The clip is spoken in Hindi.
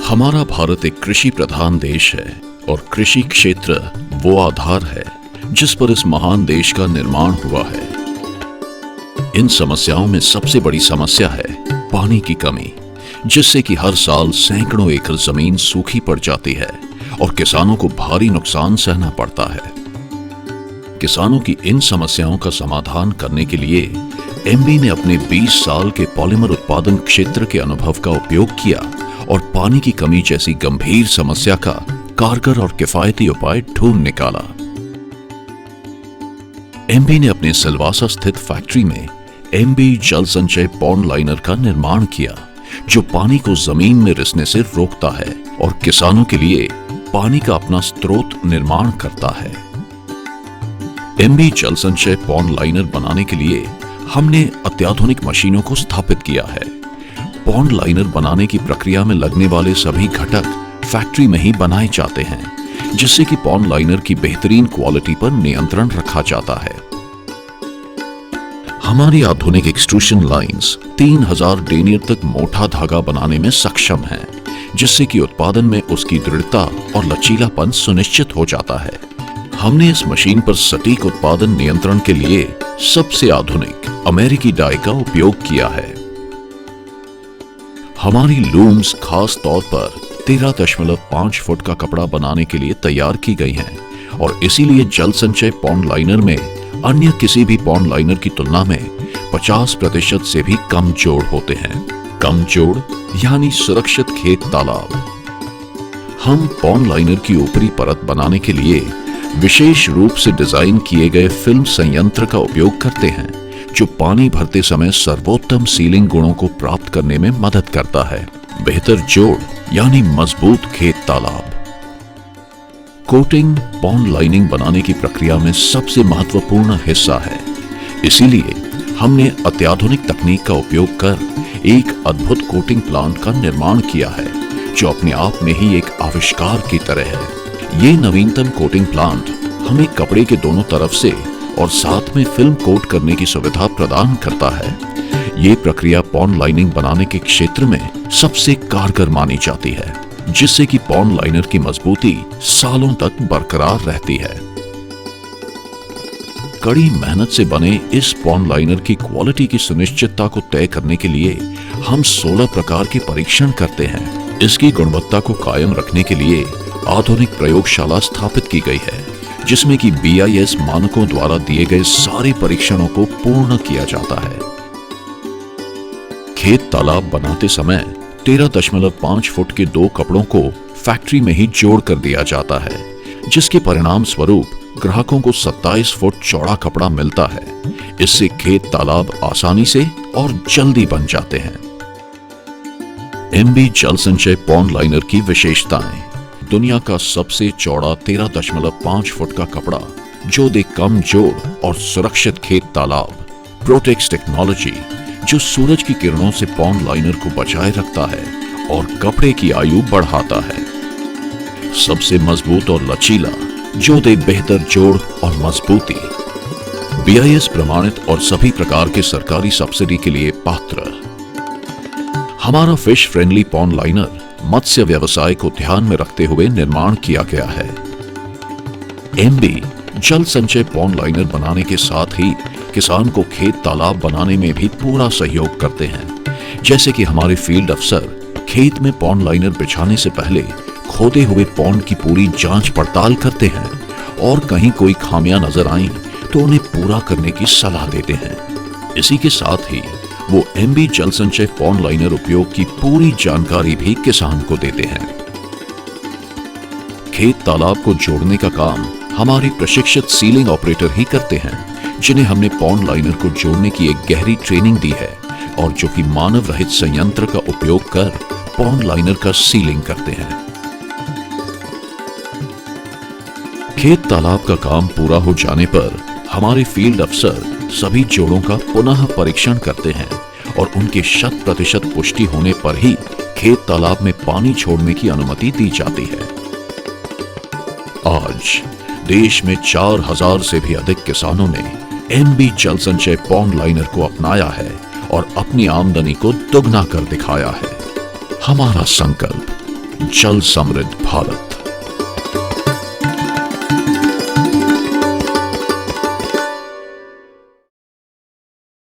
हमारा भारत एक कृषि प्रधान देश है और कृषि क्षेत्र वो आधार है जिस पर इस महान देश का निर्माण हुआ है। इन समस्याओं में सबसे बड़ी समस्या है पानी की कमी, जिससे कि हर साल सैकड़ों एकड़ जमीन सूखी पड़ जाती है और किसानों को भारी नुकसान सहना पड़ता है। किसानों की इन समस्याओं का समाधान करने के लिए एमबी ने अपने 20 साल के पॉलीमर उत्पादन क्षेत्र के अनुभव का उपयोग किया और पानी की कमी जैसी गंभीर समस्या का कारगर और किफायती उपाय ढूंढ निकाला। एमबी ने अपने सिलवासा स्थित फैक्ट्री में एमबी जल संचय पॉन्ड लाइनर का निर्माण किया, जो पानी को जमीन में रिसने से रोकता है और किसानों के लिए पानी का अपना स्रोत निर्माण करता है। एमबी जल संचय पॉन्ड लाइनर बनाने के लिए हमने अत्याधुनिक मशीनों को स्थापित किया है। पॉन्ड लाइनर बनाने की प्रक्रिया में लगने वाले सभी घटक फैक्ट्री में ही बनाए जाते हैं, जिससे कि पॉन्ड लाइनर की बेहतरीन क्वालिटी पर नियंत्रण रखा जाता है। हमारी आधुनिक एक्सट्रूशन लाइंस 3000 डेनियर तक मोटा धागा बनाने में सक्षम हैं, जिससे कि उत्पादन में उसकी दृढ़ता और लचीलापन सुनिश्चित हो जाता है। हमने इस मशीन पर सटीक उत्पादन नियंत्रण के लिए सबसे आधुनिक अमेरिकी डाई का उपयोग किया है। हमारी लूम्स खास तौर पर 13.5 फुट का कपड़ा बनाने के लिए तैयार की गई हैं और इसीलिए जल संचय पॉन्ड लाइनर में अन्य किसी भी पॉन्ड लाइनर की तुलना में 50% से भी कम जोड़ होते हैं। कम जोड़ यानी सुरक्षित खेत तालाब। हम पॉन्ड लाइनर की ऊपरी परत बनाने के लिए विशेष रूप से डिजाइन किए गए फिल्म संयंत्र का उपयोग करते हैं, जो पानी भरते समय सर्वोत्तम सीलिंग गुणों को प्राप्त करने में मदद करता है। बेहतर जोड़ यानी मजबूत खेत तालाब। कोटिंग पॉन्ड लाइनिंग बनाने की प्रक्रिया में सबसे महत्वपूर्ण हिस्सा है, इसीलिए हमने अत्याधुनिक तकनीक का उपयोग कर एक अद्भुत कोटिंग प्लांट का निर्माण किया है, जो अपने आप में ही एक आविष्कार की तरह है। ये नवीनतम कोटिंग प्लांट हमें कपड़े के दोनों तरफ से और साथ में फिल्म कोट करने की सुविधा प्रदान करता है। ये प्रक्रिया पॉन्ड लाइनिंग बनाने के क्षेत्र में सबसे कारगर मानी जाती है, जिससे कि पॉन्ड लाइनर की मजबूती सालों तक बरकरार रहती है। कड़ी मेहनत से बने इस पॉन्ड लाइनर की क्वालिटी की सुनिश्चितता को तय करने के लिए हम 16 प्रकार के परीक्षण करते हैं। इसकी गुणवत्ता को कायम रखने के लिए आधुनिक प्रयोगशाला स्थापित की गई है, जिसमें कि BIS मानकों द्वारा दिए गए सारे परीक्षणों को पूर्ण किया जाता है। खेत तालाब बनाते समय 13.5 फुट के 2 कपड़ों को फैक्ट्री में ही जोड़ कर दिया जाता है, जिसके परिणाम स्वरूप ग्राहकों को 27 फुट चौड़ा कपड़ा मिलता है। इससे खेत तालाब आसानी से और जल्दी बन जाते हैं। एमबी जल संचय पॉन्ड लाइनर की विशेषताएं। दुनिया का सबसे चौड़ा 13.5 फुट का कपड़ा, जो दे कम जोड़ और सुरक्षित खेत तालाब। प्रोटेक्स टेक्नोलॉजी, जो सूरज की किरणों से पॉन्ड लाइनर को बचाए रखता है और कपड़े की आयु बढ़ाता है। सबसे मजबूत और लचीला, जो दे बेहतर जोड़ और मजबूती। BIS प्रमाणित और सभी प्रकार के सरकारी सब्सिडी के लिए पात्र। हमारा फिश फ्रेंडली पॉन्ड लाइनर मत्स्य व्यवसाय को ध्यान में रखते हुए निर्माण किया गया है। एमबी जल संचय पॉन्ड लाइनर बनाने के साथ ही किसान को खेत तालाब बनाने में भी पूरा सहयोग करते हैं। जैसे कि हमारे फील्ड अफसर खेत में पॉन्ड लाइनर बिछाने से पहले खोदे हुए पॉन्ड की पूरी जांच पड़ताल करते हैं और कहीं कोई खामियां नजर आईं तो उन्हें पूरा करने की सलाह देते हैं। इसी के साथ ही वो एमबी जल संचय पॉन्ड लाइनर उपयोग की पूरी जानकारी भी किसान को देते हैं। खेत तालाब को जोड़ने का काम हमारे प्रशिक्षित सीलिंग ऑपरेटर ही करते हैं, जिन्हें हमने पॉन्ड लाइनर को जोड़ने की एक गहरी ट्रेनिंग दी है और जो कि मानव रहित संयंत्र का उपयोग कर पॉन्ड लाइनर का सीलिंग करते हैं। खेत तालाब का काम पूरा हो जाने पर हमारे फील्ड अफसर सभी जोड़ों का पुनः परीक्षण करते हैं और उनके 100% पुष्टि होने पर ही खेत तालाब में पानी छोड़ने की अनुमति दी जाती है। आज देश में 4000 से भी अधिक किसानों ने एमबी जल संचय पॉन्ड लाइनर को अपनाया है और अपनी आमदनी को दुगना कर दिखाया है। हमारा संकल्प जल समृद्ध भारत।